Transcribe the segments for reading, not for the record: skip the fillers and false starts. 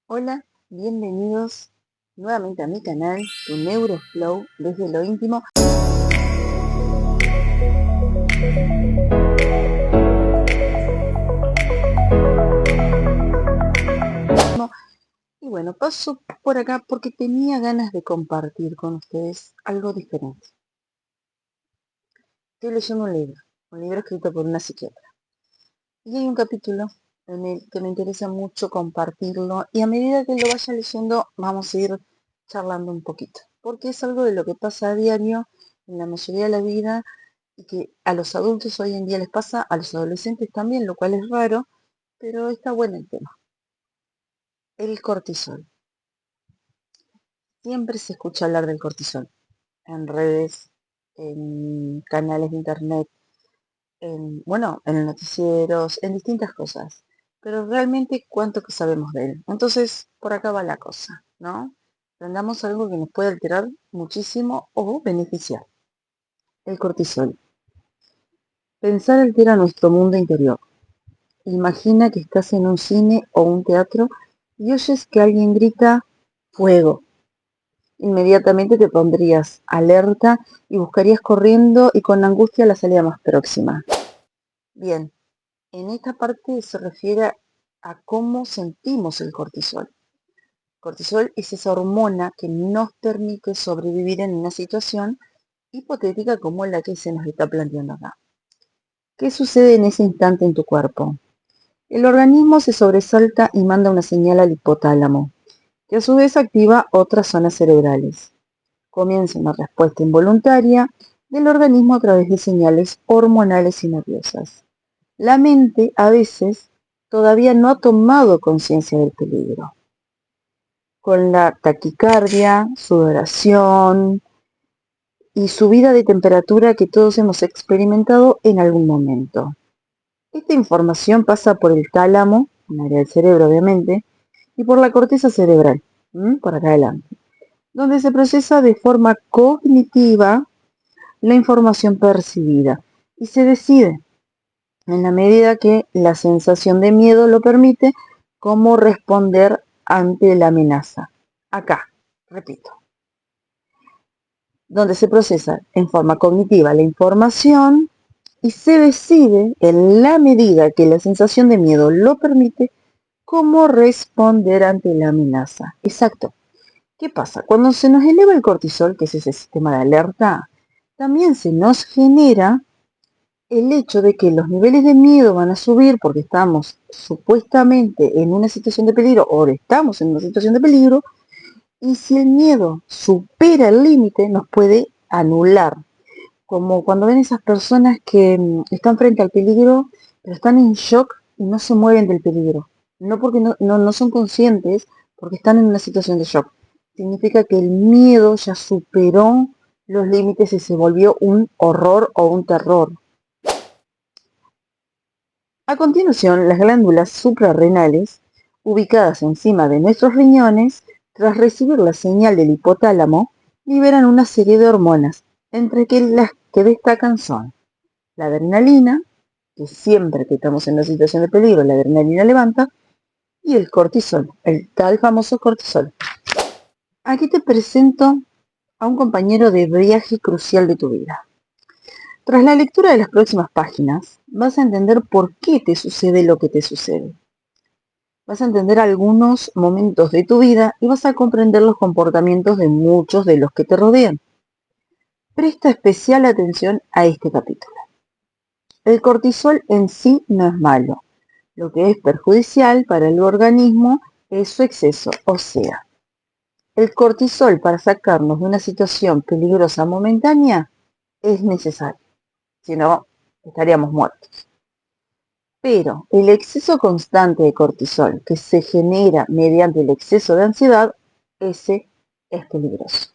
Hola, bienvenidos nuevamente a mi canal, tu Neuroflow desde lo íntimo. Y bueno, paso por acá porque tenía ganas de compartir con ustedes algo diferente. Estoy leyendo un libro escrito por una psiquiatra. Y hay un capítulo en el que me interesa mucho compartirlo y a medida que lo vaya leyendo vamos a ir charlando un poquito. Porque es algo de lo que pasa a diario en la mayoría de la vida y que a los adultos hoy en día les pasa, a los adolescentes también, lo cual es raro, pero está bueno el tema. El cortisol. Siempre se escucha hablar del cortisol en redes, en canales de internet, en noticieros, en distintas cosas. Pero realmente, ¿cuánto que sabemos de él? Entonces, por acá va la cosa, ¿no? Aprendamos algo que nos puede alterar muchísimo o beneficiar. El cortisol. Pensar altera nuestro mundo interior. Imagina que estás en un cine o un teatro y oyes que alguien grita fuego. Inmediatamente te pondrías alerta y buscarías corriendo y con angustia la salida más próxima. Bien, en esta parte se refiere a cómo sentimos el cortisol. Cortisol es esa hormona que nos permite sobrevivir en una situación hipotética como la que se nos está planteando acá. ¿Qué sucede en ese instante en tu cuerpo? El organismo se sobresalta y manda una señal al hipotálamo, que a su vez activa otras zonas cerebrales. Comienza una respuesta involuntaria del organismo a través de señales hormonales y nerviosas. La mente a veces todavía no ha tomado conciencia del peligro. Con la taquicardia, sudoración y subida de temperatura que todos hemos experimentado en algún momento. Esta información pasa por el tálamo, un área del cerebro obviamente, y por la corteza cerebral, por acá adelante, donde se procesa de forma cognitiva la información percibida y se decide, en la medida que la sensación de miedo lo permite, cómo responder ante la amenaza. Acá, repito, donde se procesa en forma cognitiva la información y se decide, en la medida que la sensación de miedo lo permite, cómo responder ante la amenaza. Exacto. ¿Qué pasa? Cuando se nos eleva el cortisol, que es ese sistema de alerta, también se nos genera el hecho de que los niveles de miedo van a subir porque estamos supuestamente en una situación de peligro o estamos en una situación de peligro, y si el miedo supera el límite nos puede anular. Como cuando ven esas personas que están frente al peligro, pero están en shock y no se mueven del peligro. No porque no son conscientes, porque están en una situación de shock. Significa que el miedo ya superó los límites y se volvió un horror o un terror. A continuación, las glándulas suprarrenales, ubicadas encima de nuestros riñones, tras recibir la señal del hipotálamo, liberan una serie de hormonas, entre que las que destacan son la adrenalina, que siempre que estamos en una situación de peligro, la adrenalina levanta, y el cortisol, el tal famoso cortisol. Aquí te presento a un compañero de viaje crucial de tu vida. Tras la lectura de las próximas páginas, vas a entender por qué te sucede lo que te sucede. Vas a entender algunos momentos de tu vida y vas a comprender los comportamientos de muchos de los que te rodean. Presta especial atención a este capítulo. El cortisol en sí no es malo. Lo que es perjudicial para el organismo es su exceso, o sea, el cortisol para sacarnos de una situación peligrosa momentánea es necesario, si no, estaríamos muertos. Pero el exceso constante de cortisol que se genera mediante el exceso de ansiedad, ese es peligroso.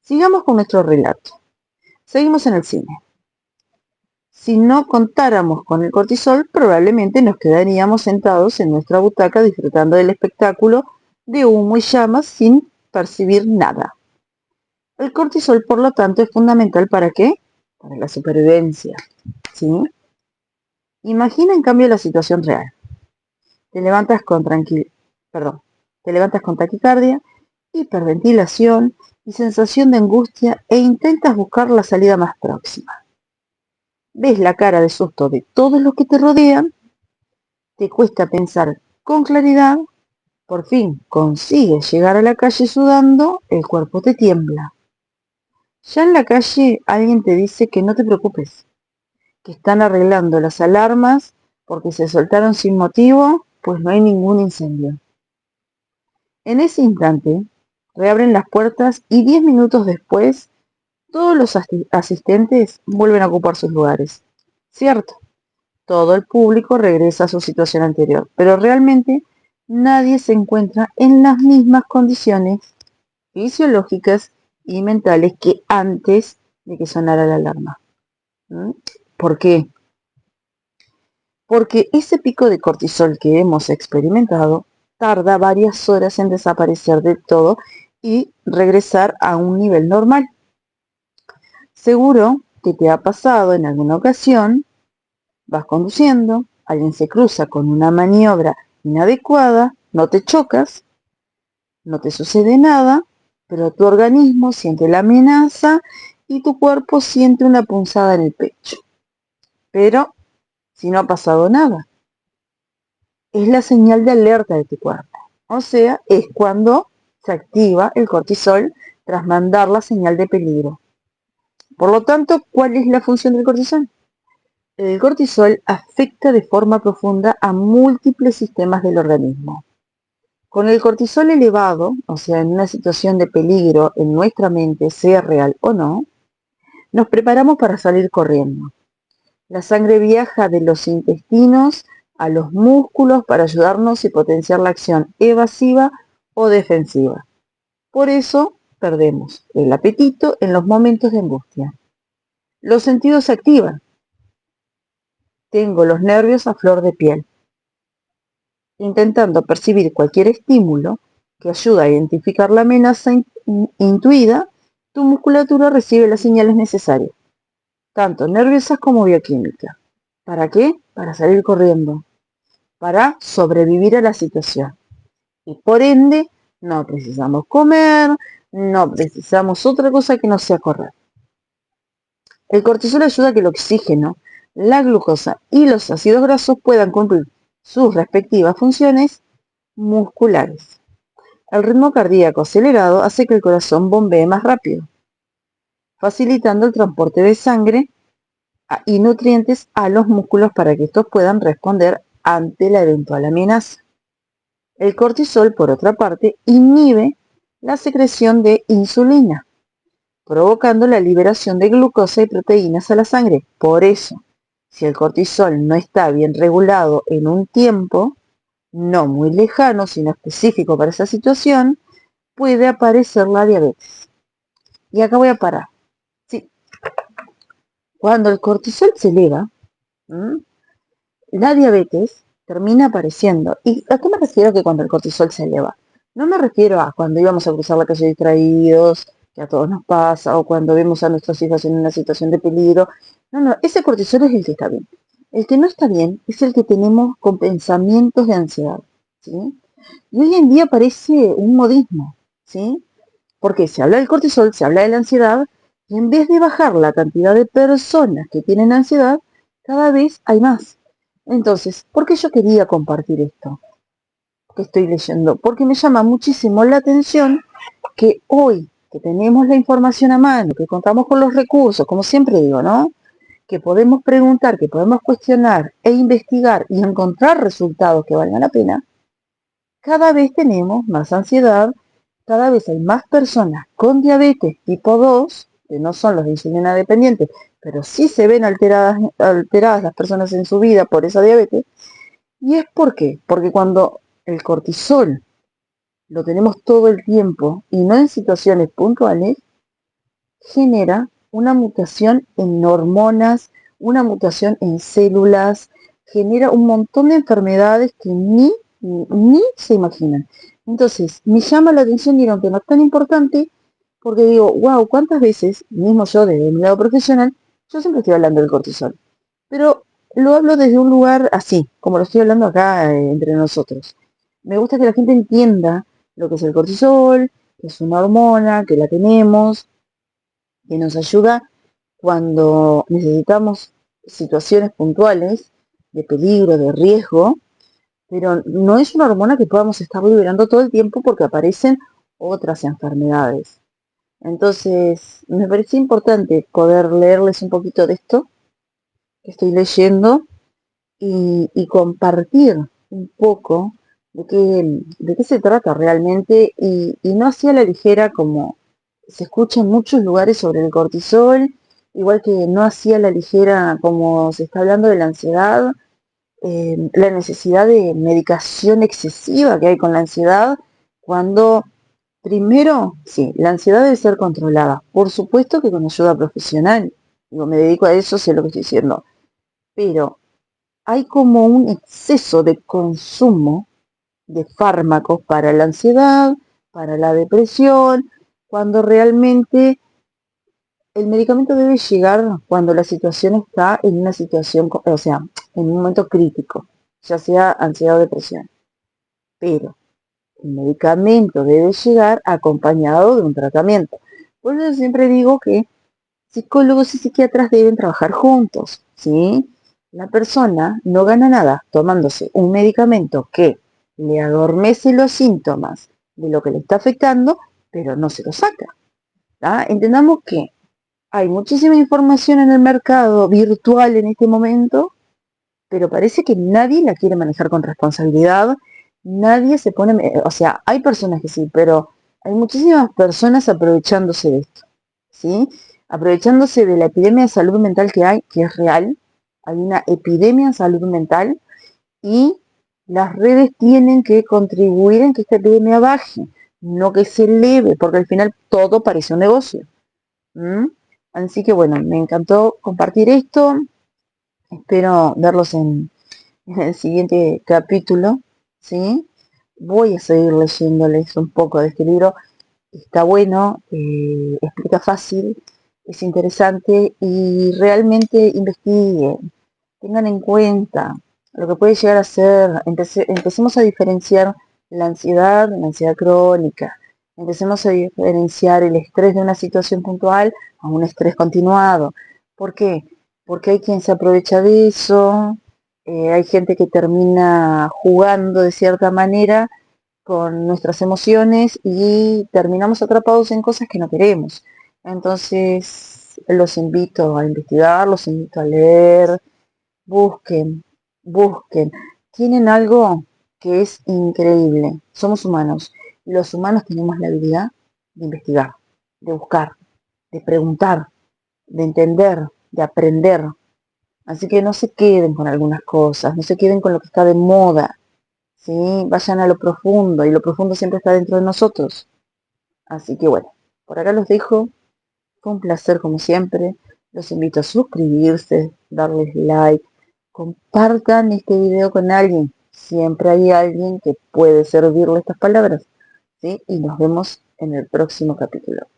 Sigamos con nuestro relato. Seguimos en el cine. Si no contáramos con el cortisol, probablemente nos quedaríamos sentados en nuestra butaca disfrutando del espectáculo de humo y llamas sin percibir nada. El cortisol, por lo tanto, es fundamental ¿para qué? Para la supervivencia. ¿Sí? Imagina en cambio la situación real. Te levantas con tranquilidad. perdón, te levantas con taquicardia, hiperventilación y sensación de angustia e intentas buscar la salida más próxima. Ves la cara de susto de todos los que te rodean, te cuesta pensar con claridad, por fin consigues llegar a la calle sudando, el cuerpo te tiembla. Ya en la calle alguien te dice que no te preocupes, que están arreglando las alarmas porque se soltaron sin motivo, pues no hay ningún incendio. En ese instante, reabren las puertas y 10 minutos después, todos los asistentes vuelven a ocupar sus lugares. Cierto, todo el público regresa a su situación anterior, pero realmente nadie se encuentra en las mismas condiciones fisiológicas y mentales que antes de que sonara la alarma. ¿Mm? ¿Por qué? Porque ese pico de cortisol que hemos experimentado tarda varias horas en desaparecer del todo y regresar a un nivel normal. Seguro que te ha pasado en alguna ocasión, vas conduciendo, alguien se cruza con una maniobra inadecuada, no te chocas, no te sucede nada, pero tu organismo siente la amenaza y tu cuerpo siente una punzada en el pecho. Pero si no ha pasado nada, es la señal de alerta de tu cuerpo. O sea, es cuando se activa el cortisol tras mandar la señal de peligro. Por lo tanto, ¿cuál es la función del cortisol? El cortisol afecta de forma profunda a múltiples sistemas del organismo. Con el cortisol elevado, o sea, en una situación de peligro en nuestra mente, sea real o no, nos preparamos para salir corriendo. La sangre viaja de los intestinos a los músculos para ayudarnos y potenciar la acción evasiva o defensiva. Por eso perdemos el apetito en los momentos de angustia. Los sentidos se activan. Tengo los nervios a flor de piel, intentando percibir cualquier estímulo que ayuda a identificar la amenaza intuida. Tu musculatura recibe las señales necesarias, tanto nerviosas como bioquímicas. ¿Para qué? Para salir corriendo, para sobrevivir a la situación. Y por ende, no precisamos comer, no precisamos otra cosa que no sea correr. El cortisol ayuda a que el oxígeno, la glucosa y los ácidos grasos puedan cumplir sus respectivas funciones musculares. El ritmo cardíaco acelerado hace que el corazón bombee más rápido, facilitando el transporte de sangre y nutrientes a los músculos para que estos puedan responder ante la eventual amenaza. El cortisol, por otra parte, inhibe la secreción de insulina, provocando la liberación de glucosa y proteínas a la sangre. Por eso, si el cortisol no está bien regulado en un tiempo, no muy lejano, sino específico para esa situación, puede aparecer la diabetes. Y acá voy a parar. Sí, cuando el cortisol se eleva, la diabetes termina apareciendo. ¿Y a qué me refiero que cuando el cortisol se eleva? No me refiero a cuando íbamos a cruzar la calle distraídos, que a todos nos pasa, o cuando vemos a nuestros hijos en una situación de peligro. No, ese cortisol es el que está bien. El que no está bien es el que tenemos con pensamientos de ansiedad, ¿sí? Y hoy en día parece un modismo, ¿sí? Porque se habla del cortisol, se habla de la ansiedad, y en vez de bajar la cantidad de personas que tienen ansiedad, cada vez hay más. Entonces, ¿por qué yo quería compartir esto que estoy leyendo? Porque me llama muchísimo la atención que hoy, que tenemos la información a mano, que contamos con los recursos, como siempre digo, ¿no? Que podemos preguntar, que podemos cuestionar e investigar y encontrar resultados que valgan la pena, cada vez tenemos más ansiedad, cada vez hay más personas con diabetes tipo 2, que no son los de insulina dependientes, pero sí se ven alteradas las personas en su vida por esa diabetes. ¿Y es por qué? Porque cuando el cortisol lo tenemos todo el tiempo y no en situaciones puntuales, genera una mutación en hormonas, una mutación en células, genera un montón de enfermedades que ni se imaginan. Entonces, me llama la atención y era un tema tan importante porque digo, wow, ¿cuántas veces, mismo yo desde mi lado profesional, yo siempre estoy hablando del cortisol? Pero lo hablo desde un lugar así, como lo estoy hablando acá entre nosotros. Me gusta que la gente entienda lo que es el cortisol, que es una hormona, que la tenemos, que nos ayuda cuando necesitamos situaciones puntuales de peligro, de riesgo, pero no es una hormona que podamos estar liberando todo el tiempo porque aparecen otras enfermedades. Entonces, me parecía importante poder leerles un poquito de esto que estoy leyendo y compartir un poco de qué se trata realmente y no así a la ligera como se escucha en muchos lugares sobre el cortisol, igual que no así a la ligera como se está hablando de la ansiedad, la necesidad de medicación excesiva que hay con la ansiedad, cuando primero, sí, la ansiedad debe ser controlada, por supuesto que con ayuda profesional, digo, me dedico a eso, sé lo que estoy diciendo, pero hay como un exceso de consumo de fármacos para la ansiedad, para la depresión, cuando realmente el medicamento debe llegar cuando la situación está en una situación, o sea, en un momento crítico, ya sea ansiedad o depresión. Pero el medicamento debe llegar acompañado de un tratamiento. Por eso siempre digo que psicólogos y psiquiatras deben trabajar juntos, ¿sí? La persona no gana nada tomándose un medicamento que le adormece los síntomas de lo que le está afectando, pero no se lo saca. ¿Tá? Entendamos que hay muchísima información en el mercado virtual en este momento, pero parece que nadie la quiere manejar con responsabilidad, nadie se pone, o sea, hay personas que sí, pero hay muchísimas personas aprovechándose de esto, ¿sí? Aprovechándose de la epidemia de salud mental que hay, que es real, hay una epidemia de salud mental y las redes tienen que contribuir en que esta epidemia baje, no que se eleve, porque al final todo parece un negocio. ¿Mm? Así que bueno, me encantó compartir esto, espero verlos en el siguiente capítulo, ¿sí? Voy a seguir leyéndoles un poco de este libro. Está bueno, explica fácil, es interesante y realmente investiguen, tengan en cuenta lo que puede llegar a ser, empecemos a diferenciar la ansiedad crónica, empecemos a diferenciar el estrés de una situación puntual a un estrés continuado. ¿Por qué? Porque hay quien se aprovecha de eso, hay gente que termina jugando de cierta manera con nuestras emociones y terminamos atrapados en cosas que no queremos. Entonces, los invito a investigar, los invito a leer, busquen, busquen. Tienen algo que es increíble. Somos humanos. Los humanos tenemos la habilidad de investigar, de buscar, de preguntar, de entender, de aprender. Así que no se queden con algunas cosas, no se queden con lo que está de moda, ¿sí? Vayan a lo profundo y lo profundo siempre está dentro de nosotros. Así que bueno, por acá los dejo. Fue un placer como siempre. Los invito a suscribirse, darles like, compartan este video con alguien. Siempre hay alguien que puede servirle estas palabras, ¿sí? Y nos vemos en el próximo capítulo.